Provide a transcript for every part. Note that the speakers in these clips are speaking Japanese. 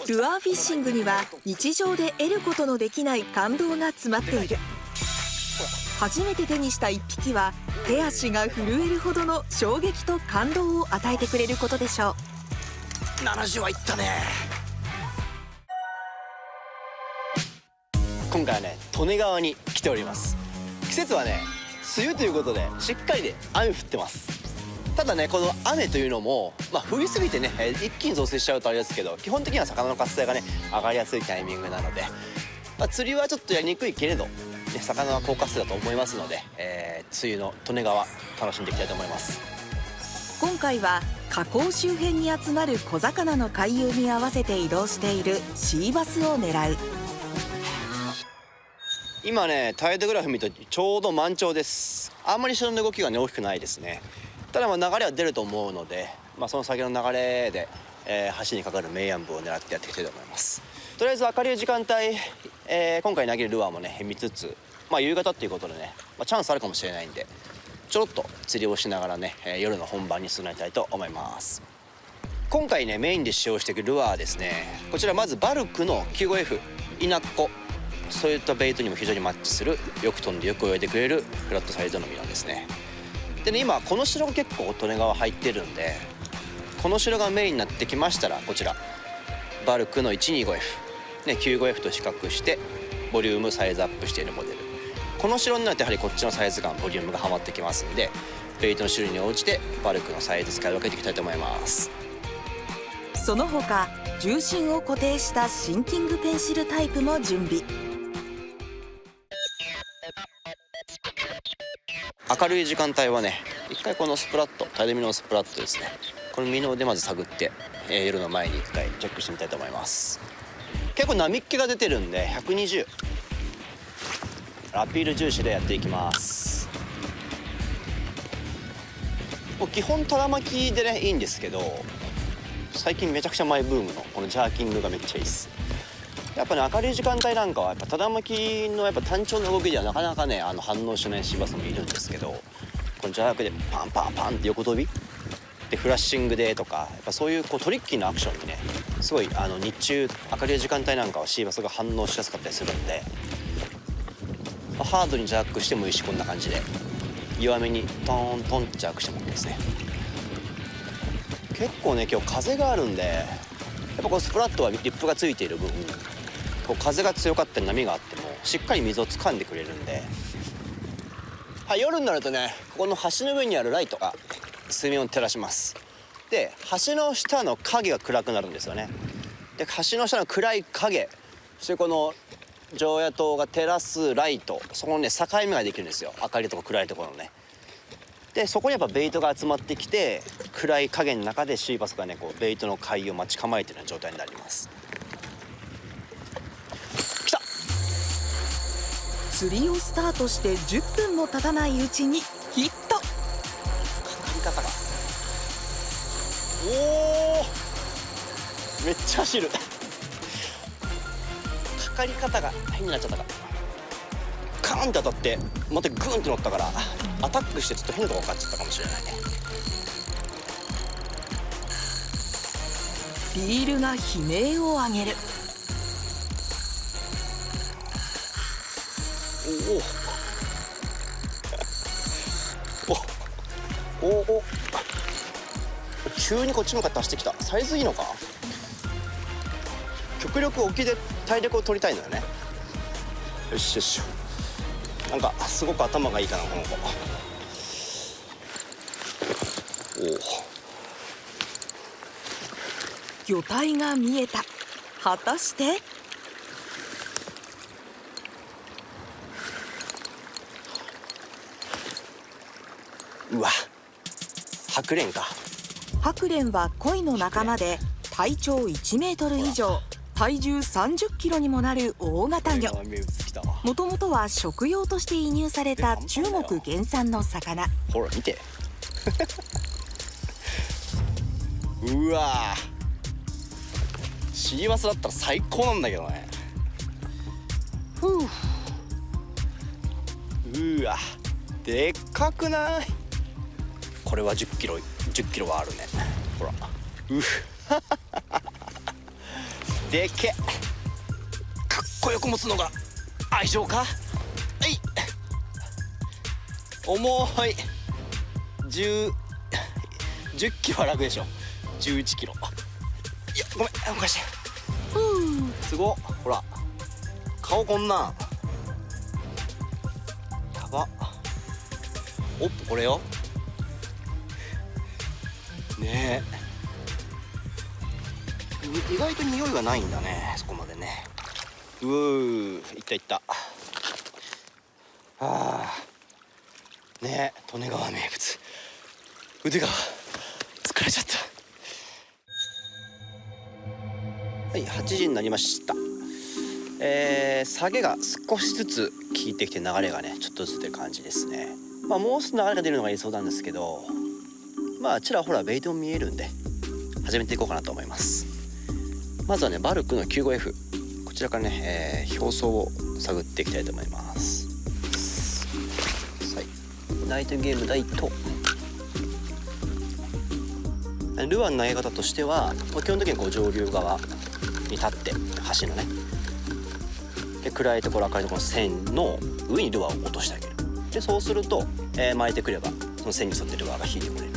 ルアーフィッシングには日常で得ることのできない感動が詰まっている。初めて手にした1匹は手足が震えるほどの衝撃と感動を与えてくれることでしょう。70はいったね。今回はね、利根川に来ております。季節はね、梅雨ということでしっかりで雨降ってます。ただね、この雨というのも、降りすぎてね、一気に増水しちゃうとあれですけど、基本的には魚の活性がね上がりやすいタイミングなので、釣りはちょっとやりにくいけれど、魚は高活性だと思いますので、梅雨の利根川楽しんでいきたいと思います。今回は河口周辺に集まる小魚の回遊に合わせて移動しているシーバスを狙う。今ね、タイドグラフ見るとちょうど満潮です。あんまり潮の動きがね大きくないですね。ただ流れは出ると思うので、その先の流れで、橋にかかる明暗部を狙ってやっていきたいと思います。とりあえず明るい時間帯、今回投げるルアーもね見つつ、夕方っていうことでね、チャンスあるかもしれないんで、ちょろっと釣りをしながらね、夜の本番に備えたいと思います。今回ねメインで使用していくルアーですね、こちらまずバルクの 95F イナッコ、そういったベイトにも非常にマッチする、よく飛んでよく泳いでくれるフラットサイズのミノですね。でね、今この城が結構利根川入ってるんで、この城がメインになってきましたら、こちらバルクの 125F、95F と比較してボリュームサイズアップしているモデル。この城になるとやはりこっちのサイズ感、ボリュームがはまってきますんで、ベイトの種類に応じてバルクのサイズ使い分けていきたいと思います。その他重心を固定したシンキングペンシルタイプも準備。明るい時間帯はね、一回このスプラット、タイドミノのスプラットですね、このミノでまず探って、夜の前に一回チェックしてみたいと思います。結構波っ気が出てるんで120、アピール重視でやっていきます。もう基本ただ巻きでねいいんですけど、最近めちゃくちゃマイブームのこのジャーキングがめっちゃいいです。やっぱね、明るい時間帯なんかはやっぱただ巻きのやっぱ単調な動きではなかなかね反応しないシーバスもいるんですけど、このジャークでパンパンパンって横跳びでフラッシングでとか、やっぱそういうトリッキーなアクションにね、すごい日中明るい時間帯なんかはシーバスが反応しやすかったりするんで、ハードにジャックしてもいいし、こんな感じで弱めにトーントンってジャックしてもいいですね。結構ね今日風があるんで、やっぱこのスプラットはリップがついている分、こう風が強かったり波があってもしっかり水を掴んでくれるんで、夜になるとね、ここの橋の上にあるライトが水面を照らします。で橋の下の影が暗くなるんですよね。で橋の下の暗い影、そしてこの常夜灯が照らすライト、そこのね境目ができるんですよ、明かりとか暗いところのね。でそこにやっぱベイトが集まってきて、暗い影の中でシーバスがねこうベイトの貝を待ち構えてるような状態になります。来た。釣りをスタートして10分も経たないうちにヒット。かかり方がおー、めっちゃ走るかかり方が変になっちゃったか、カーンって当たってまたグーンって乗ったから、アタックしてちょっと変なとこかかっちゃったかもしれないね。リールが悲鳴を上げる。おおおお、急にこっち向かって走ってきた。サイズいいのか。極力沖で体力を取りたいのよね。よしよし、なんかすごく頭がいいかなこの子。魚体が見えた。果たして。うわ、ハクレンか。ハクレンは鯉の仲間で、体長1メートル以上、体重30キロにもなる大型魚。もともとは食用として輸入された中国原産の魚。ほら見てうわ、シーバスだったら最高なんだけどね。うわ、でっかくない？これは10キロはあるね。ほら、でっけ、かっこよく持つのが愛情か。はい、重い。10キロは楽でしょ。11キロ。いや、ごめん、おかしい。すごっ。ほら顔こんなん。やば。おっ、これよねえ、意外と匂いがないんだね、そこまでね。いったいった。ねえ、利根川名物。腕が疲れちゃった。はい、8時になりました。下げが少しずつ効いてきて、流れがねちょっとずつ出る感じですね。もうすぐ流れが出るのが理想なんですけど、ちらほらベイトも見えるんで始めていこうかなと思います。まずはね、バルクの 95F、 こちらからね、表層を探っていきたいと思います。はい、ナイトゲーム第1ルアーの投げ方としては、基本的にこう上流側に立って、橋のねで暗いところ明るいところの線の上にルアーを落としてあげる。でそうすると、巻いてくればその線に沿ってルアーが引いてくれる。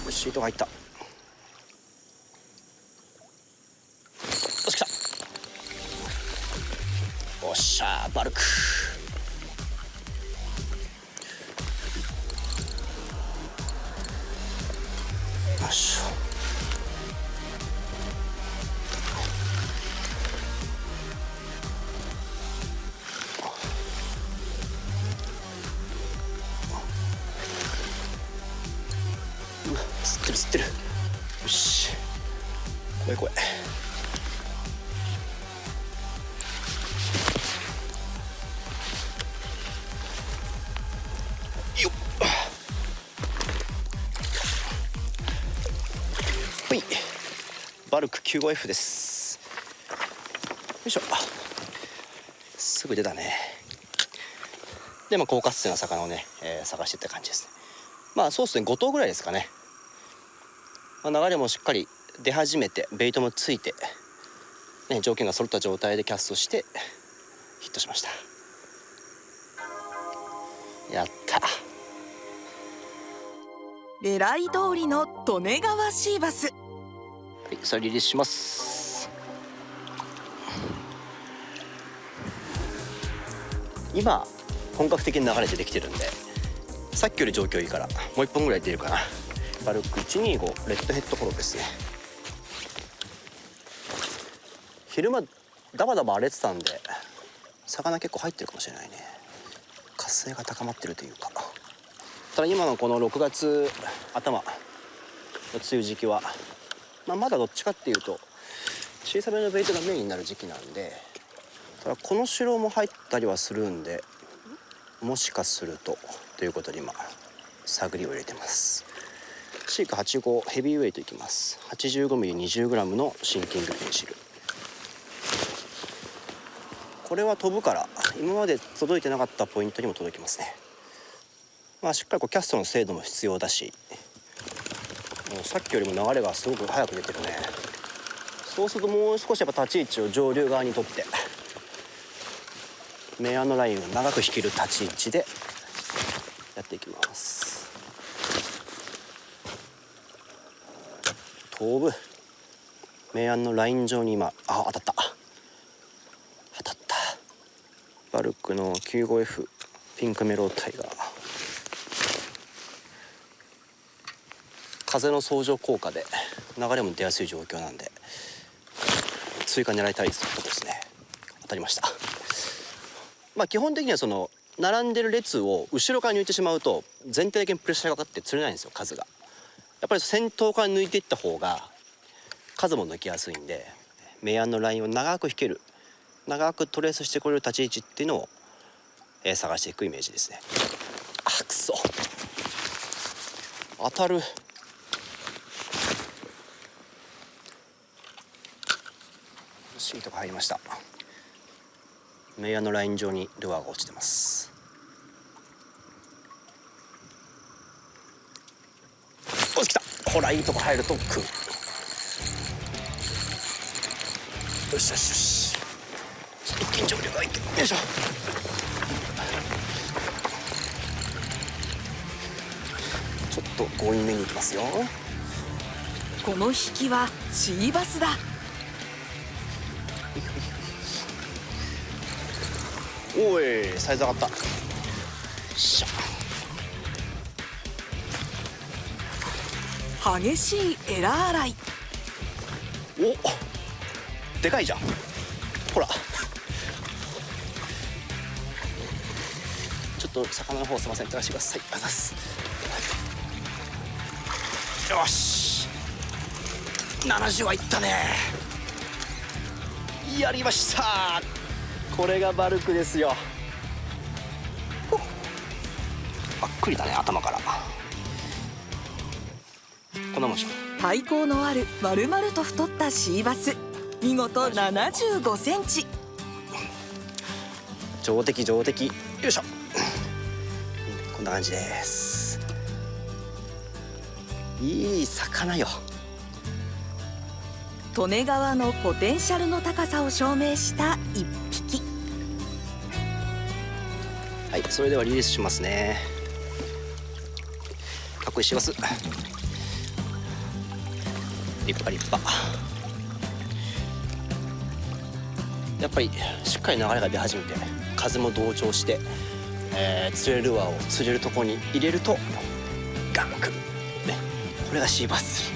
よし、シートが入った。よし、来た。おっしゃー、バルク。よしょ。吸ってる。よし、怖い。よっ、ほい、バルク 95F です。よいしょ、すぐ出たね。で高活性な魚をね、探していった感じですね。そうですね、5頭ぐらいですかね。流れもしっかり出始めて、ベイトもついて、ね、条件が揃った状態でキャストしてヒットしました。やった。狙い通りの利根川シーバス。はい、それリリースします。今本格的に流れてできてるんで、さっきより状況いいからもう1本ぐらい出るかな。バルク125レッドヘッドコロですね。昼間ダバダバ荒れてたんで魚結構入ってるかもしれないね。活性が高まってるというか。ただ今のこの6月頭の梅雨時期は、まだどっちかっていうと小さめのベイトがメインになる時期なんで、ただこの代も入ったりはするんで、もしかするということで今探りを入れてます。シーク85ヘビーウェイトいきます。 85mm20g のシンキングペンシル。これは飛ぶから今まで届いてなかったポイントにも届きますね。しっかりキャストの精度も必要だし、もうさっきよりも流れがすごく速く出てるね。そうするともう少しやっぱ立ち位置を上流側にとって、明暗のラインを長く引ける立ち位置でやっていきます。飛ぶ。明暗のライン上に今当たった。バルクの 95F ピンクメロータイガー。風の相乗効果で流れも出やすい状況なんで追加狙いたいということですね。当たりました。基本的にはその並んでる列を後ろから抜いてしまうと全体的にプレッシャーがかかって釣れないんですよ、数が。やっぱり先頭から抜いていった方が数も抜きやすいんで、明暗のラインを長く引ける、長くトレースしてこれる立ち位置っていうのを、探していくイメージですね。くそ、当たる。シートが入りました。明暗のライン上にルアーが落ちてます。おっ、来た。ほらいいとこ入ると食う。よしよしよし、一気に上流がいって、よいしょ。ちょっと強引めにいきますよ。この引きはシーバスだ。おい、サイズ上がった。よっしゃ。激しいエラ洗い。お、でかいじゃん。ほら。ちょっと魚の方すいません、照らしてください。ありがとうございます。よし。70はいったね。やりました。これがバルクですよ。ばっくりだね、頭から。こんなもんでしょ。体高のある丸々と太ったシーバス、見事75センチ。上出来上出来。よいしょ。こんな感じです。いい魚よ。利根川のポテンシャルの高さを証明した一匹。はい、それではリリースしますね。かっこいいシーバス。立派立派。やっぱりしっかり流れが出始めて、風も同調して、釣れるルアーを釣れるところに入れるとガンクね、これがシーバス釣り。